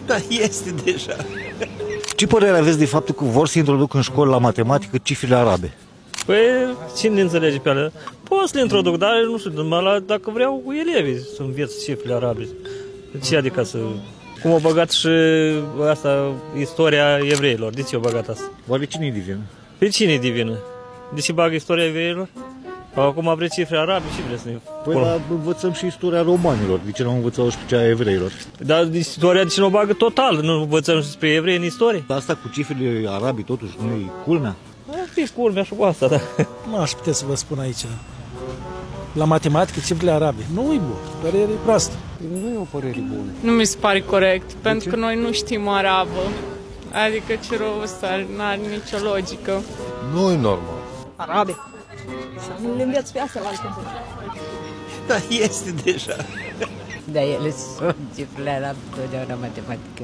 Da, este deja. Ce părere aveți de faptul că vor să introducă în școală la matematică cifrele arabe? Păi, cine înțelege pe alea? Pot să le introduc, dar nu știu, dacă vreau cu elevii să înveț cifrele arabe. Ce adică să... Cum au băgat și asta, istoria evreilor? De ce au băgat asta? Oare cine e divină? Pe cine e divină? De ce bagă istoria evreilor? Acum vreți cifre arabe, ce vreți să ne... Păi dar învățăm și istoria romanilor, de ce nu învățăm și pe cea a evreilor? Dar istoria de ce nu o bagă total? Nu învățăm și despre evrei în istorie? Dar asta cu cifrele arabe totuși nu e culmea? Ar fi culmea și cu asta, da. Nu aș putea să vă spun aici. La matematică, cifrele arabe. Nu e bun, părere proastă. Nu e o părere bună. Nu mi se pare corect, pentru că noi nu știm arabă. Adică ce rost are, n-are nicio logică. Nu e normal. Arabe. Să nu le înveți pe astea la altă. Da, este deja. Da, ele sunt cifrele arabe, totdeauna matematică.